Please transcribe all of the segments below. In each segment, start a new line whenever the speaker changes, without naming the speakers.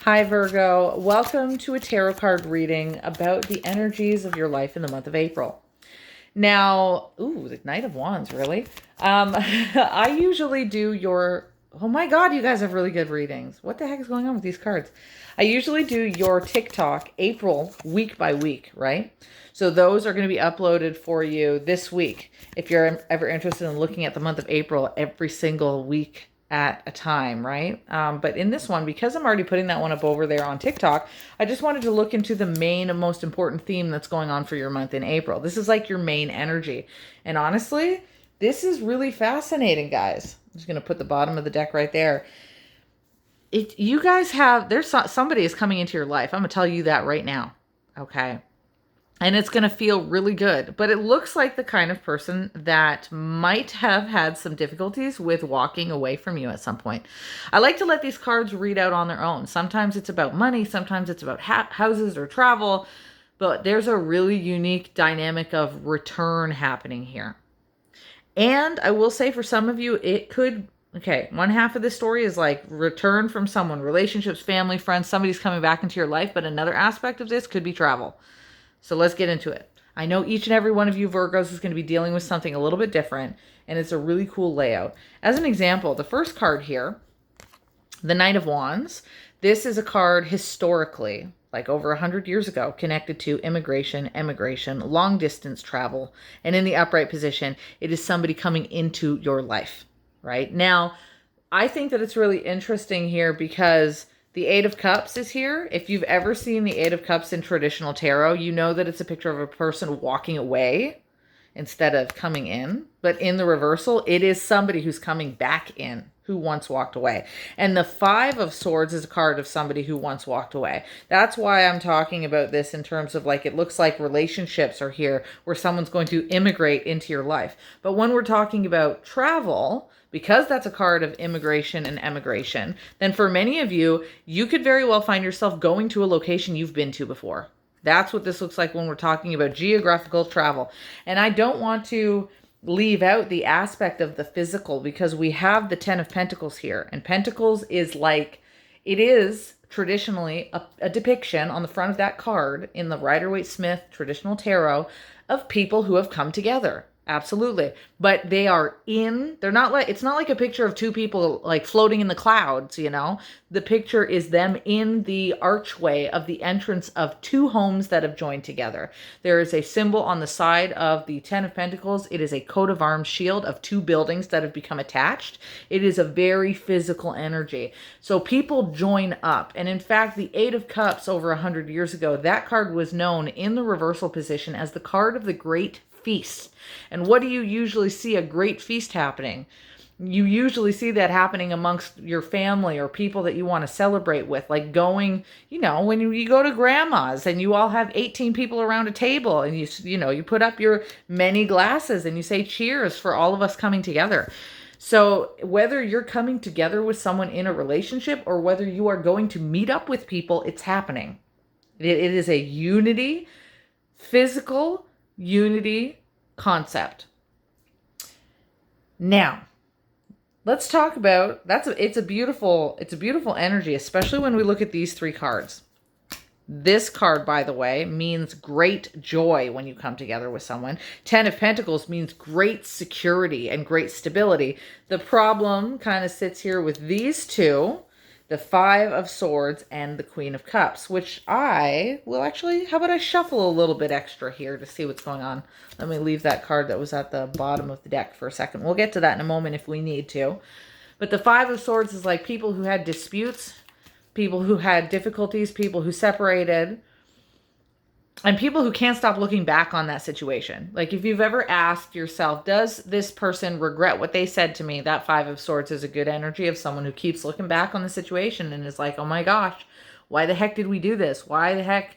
Hi, Virgo. Welcome to a tarot card reading about the energies of your life in the month of April. Now, the Knight of Wands, really? I usually do oh my God, you guys have really good readings. What the heck is going on with these cards? I usually do your TikTok April week by week, right? So those are going to be uploaded for you this week. If you're ever interested in looking at the month of April every single week at a time, right? But in this one, because I'm already putting that one up over there on TikTok, I just wanted to look into the main and most important theme that's going on for your month in April. This is like your main energy. And honestly, this is really fascinating, guys. I'm just going to put the bottom of the deck right there. You guys somebody is coming into your life. I'm going to tell you that right now. Okay. And it's going to feel really good. But it looks like the kind of person that might have had some difficulties with walking away from you at some point. I like to let these cards read out on their own. Sometimes it's about money. Sometimes it's about houses or travel. But there's a really unique dynamic of return happening here. And I will say for some of you, it could... Okay, one half of this story is like return from someone, relationships, family, friends, somebody's coming back into your life. But another aspect of this could be travel. So let's get into it. I know each and every one of you Virgos is going to be dealing with something a little bit different, and it's a really cool layout. As an example, the first card here, the Knight of Wands, this is a card historically, like over 100 years ago, connected to immigration, emigration, long distance travel, and in the upright position, it is somebody coming into your life, right? Now, I think that it's really interesting here because the Eight of Cups is here. If you've ever seen the Eight of Cups in traditional tarot, you know that it's a picture of a person walking away instead of coming in. But in the reversal, it is somebody who's coming back in who once walked away. And the Five of Swords is a card of somebody who once walked away. That's why I'm talking about this in terms of like, it looks like relationships are here where someone's going to immigrate into your life. But when we're talking about travel, because that's a card of immigration and emigration, then for many of you, you could very well find yourself going to a location you've been to before. That's what this looks like when we're talking about geographical travel. And I don't want to leave out the aspect of the physical because we have the Ten of Pentacles here. And Pentacles is like, it is traditionally a depiction on the front of that card in the Rider-Waite-Smith traditional tarot of people who have come together. Absolutely. But they're not like, it's not like a picture of two people like floating in the clouds, you know? The picture is them in the archway of the entrance of two homes that have joined together. There is a symbol on the side of the Ten of Pentacles. It is a coat of arms shield of two buildings that have become attached. It is a very physical energy. So people join up. And in fact, the Eight of Cups over 100 years ago, that card was known in the reversal position as the card of the Great Feast. And what do you usually see a great feast happening? You usually see that happening amongst your family or people that you want to celebrate with, like going, when you go to grandma's and you all have 18 people around a table and you put up your many glasses and you say cheers for all of us coming together. So whether you're coming together with someone in a relationship or whether you are going to meet up with people, it's happening. It is a unity, physical unity concept. Now, let's talk about it's a beautiful energy, especially when we look at these three cards. This card, by the way, means great joy when you come together with someone. Ten of Pentacles means great security and great stability. The problem kind of sits here with these two, the Five of Swords and the Queen of Cups, which I will actually, how about I shuffle a little bit extra here to see what's going on. Let me leave that card that was at the bottom of the deck for a second. We'll get to that in a moment if we need to. But the Five of Swords is like people who had disputes, people who had difficulties, people who separated, and people who can't stop looking back on that situation. Like if you've ever asked yourself, does this person regret what they said to me? That Five of Swords is a good energy of someone who keeps looking back on the situation and is like, oh my gosh, why the heck did we do this? Why the heck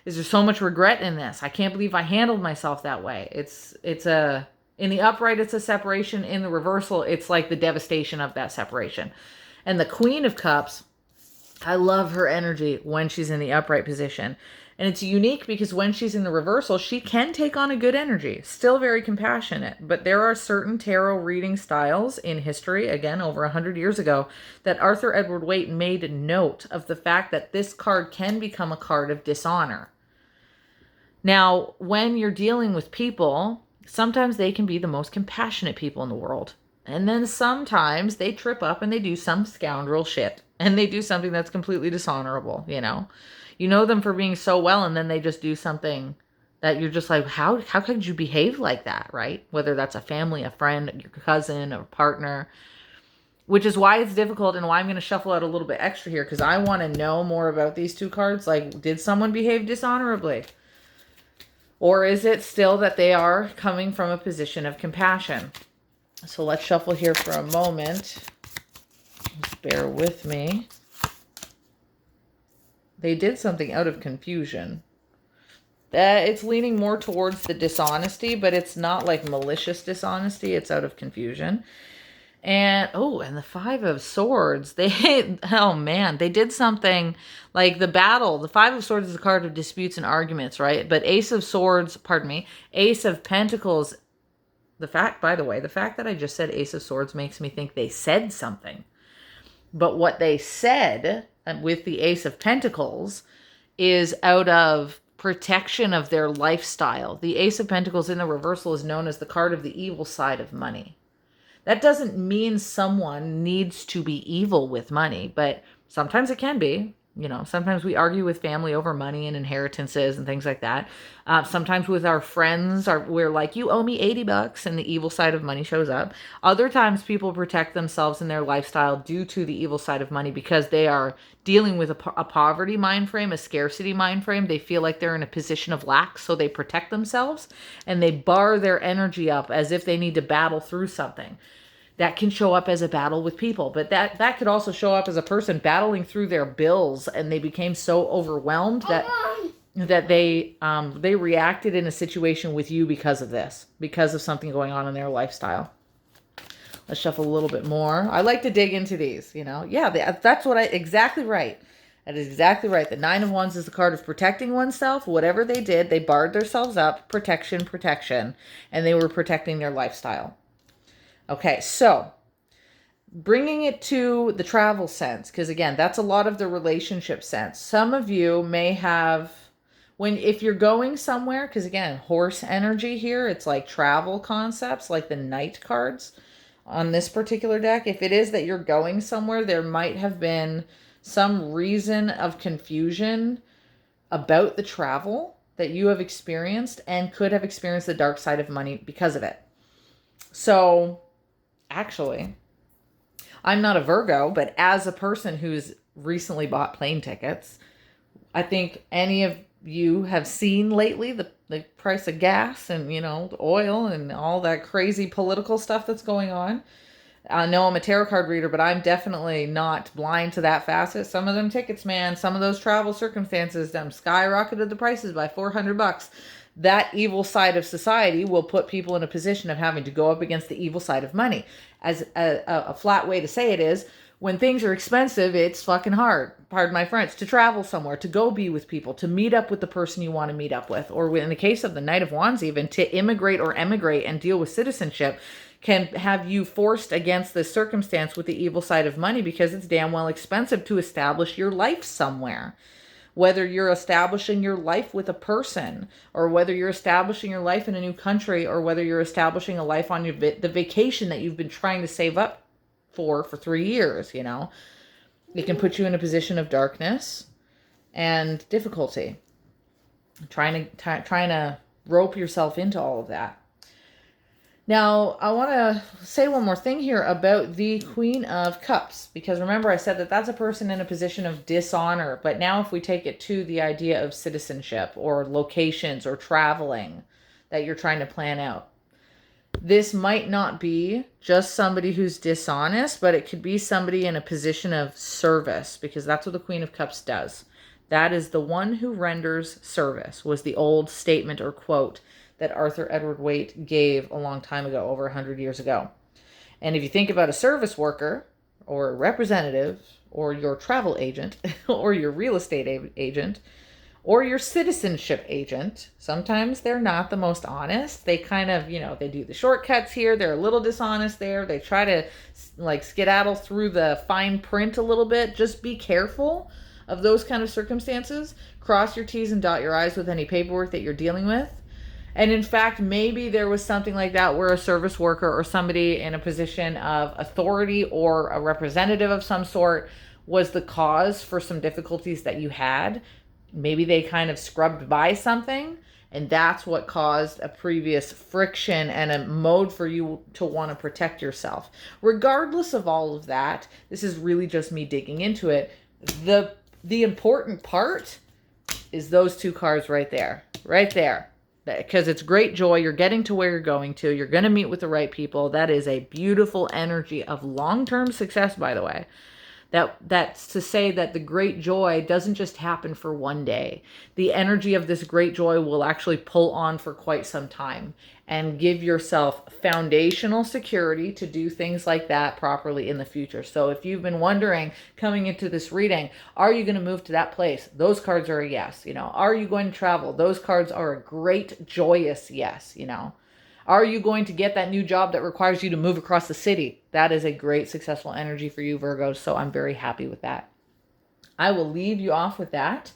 is there so much regret in this? I can't believe I handled myself that way. In the upright, it's a separation. In the reversal, it's like the devastation of that separation. And the Queen of Cups, I love her energy when she's in the upright position. And it's unique because when she's in the reversal, she can take on a good energy, still very compassionate. But there are certain tarot reading styles in history, again, over 100 years ago, that Arthur Edward Waite made note of the fact that this card can become a card of dishonor. Now, when you're dealing with people, sometimes they can be the most compassionate people in the world. And then sometimes they trip up and they do some scoundrel shit. And they do something that's completely dishonorable, you know. You know them for being so well, and then they just do something that you're just like, how could you behave like that, right? Whether that's a family, a friend, your cousin, or partner. Which is why it's difficult and why I'm going to shuffle out a little bit extra here, because I want to know more about these two cards. Like, did someone behave dishonorably? Or is it still that they are coming from a position of compassion? So let's shuffle here for a moment. Just bear with me. They did something out of confusion. It's leaning more towards the dishonesty, but it's not like malicious dishonesty. It's out of confusion. And, and the Five of Swords. Oh man, they did something like the battle. The Five of Swords is a card of disputes and arguments, right? But Ace of Pentacles. By the way, the fact that I just said Ace of Swords makes me think they said something. But what they said with the Ace of Pentacles is out of protection of their lifestyle. The Ace of Pentacles in the reversal is known as the card of the evil side of money. That doesn't mean someone needs to be evil with money, but sometimes it can be. You know, sometimes we argue with family over money and inheritances and things like that. Sometimes with our friends, we're like, you owe me $80, and the evil side of money shows up. Other times people protect themselves in their lifestyle due to the evil side of money because they are dealing with a poverty mind frame, a scarcity mind frame. They feel like they're in a position of lack, so they protect themselves and they bar their energy up as if they need to battle through something. That can show up as a battle with people, but that could also show up as a person battling through their bills, and they became so overwhelmed that they reacted in a situation with you because of this, because of something going on in their lifestyle. Let's shuffle a little bit more. I like to dig into these, you know. Yeah, that's exactly right. That is exactly right. The Nine of Wands is the card of protecting oneself. Whatever they did, they barred themselves up. Protection, and they were protecting their lifestyle. Okay, so bringing it to the travel sense, because again, that's a lot of the relationship sense. Some of you may have, if you're going somewhere, because again, horse energy here, it's like travel concepts, like the Knight cards on this particular deck. If it is that you're going somewhere, there might have been some reason of confusion about the travel that you have experienced and could have experienced the dark side of money because of it. So actually, I'm not a Virgo, but as a person who's recently bought plane tickets, I think any of you have seen lately the price of gas and, you know, the oil and all that crazy political stuff that's going on. I know I'm a tarot card reader, but I'm definitely not blind to that facet. Some of them tickets, man, some of those travel circumstances, them skyrocketed the prices by $400. That evil side of society will put people in a position of having to go up against the evil side of money. As a flat way to say it is, when things are expensive, it's fucking hard, pardon my French, to travel somewhere, to go be with people, to meet up with the person you want to meet up with, or in the case of the Knight of Wands even, to immigrate or emigrate and deal with citizenship can have you forced against the circumstance with the evil side of money because it's damn well expensive to establish your life somewhere. Whether you're establishing your life with a person, or whether you're establishing your life in a new country, or whether you're establishing a life on the vacation that you've been trying to save up for 3 years, you know, it can put you in a position of darkness and difficulty. Trying to rope yourself into all of that. Now, I want to say one more thing here about the Queen of Cups, because remember I said that that's a person in a position of dishonor, but now if we take it to the idea of citizenship or locations or traveling that you're trying to plan out, this might not be just somebody who's dishonest, but it could be somebody in a position of service, because that's what the Queen of Cups does. That is the one who renders service, was the old statement or quote that Arthur Edward Waite gave a long time ago, over 100 years ago. And if you think about a service worker or a representative or your travel agent or your real estate agent or your citizenship agent. Sometimes they're not the most honest. They kind of, they do the shortcuts here. They're a little dishonest there. They try to like skedaddle through the fine print a little bit. Just be careful of those kind of circumstances. Cross your T's and dot your I's with any paperwork that you're dealing with. And in fact, maybe there was something like that where a service worker or somebody in a position of authority or a representative of some sort was the cause for some difficulties that you had. Maybe they kind of scrubbed by something, and that's what caused a previous friction and a mode for you to want to protect yourself. Regardless of all of that, this is really just me digging into it. The important part is those two cards right there. Right there. Because it's great joy. You're getting to where you're going to. You're going to meet with the right people. That is a beautiful energy of long-term success, by the way. That's to say that the great joy doesn't just happen for one day. The energy of this great joy will actually pull on for quite some time and give yourself foundational security to do things like that properly in the future. So if you've been wondering coming into this reading, are you going to move to that place? Those cards are a yes. Are you going to travel? Those cards are a great, joyous yes. Are you going to get that new job that requires you to move across the city? That is a great, successful energy for you, Virgos. So I'm very happy with that. I will leave you off with that.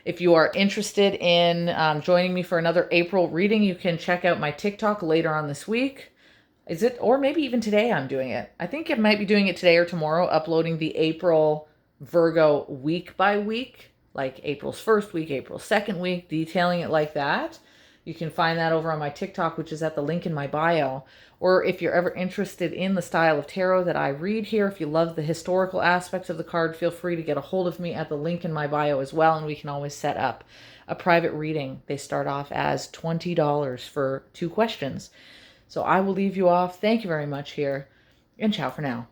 If you are interested in joining me for another April reading, you can check out my TikTok later on this week. Or maybe even today I'm doing it. I think I might be doing it today or tomorrow, uploading the April Virgo week by week, like April's first week, April's second week, detailing it like that. You can find that over on my TikTok, which is at the link in my bio. Or if you're ever interested in the style of tarot that I read here, if you love the historical aspects of the card, feel free to get a hold of me at the link in my bio as well, and we can always set up a private reading. They start off as $20 for 2 questions. So I will leave you off. Thank you very much here, and ciao for now.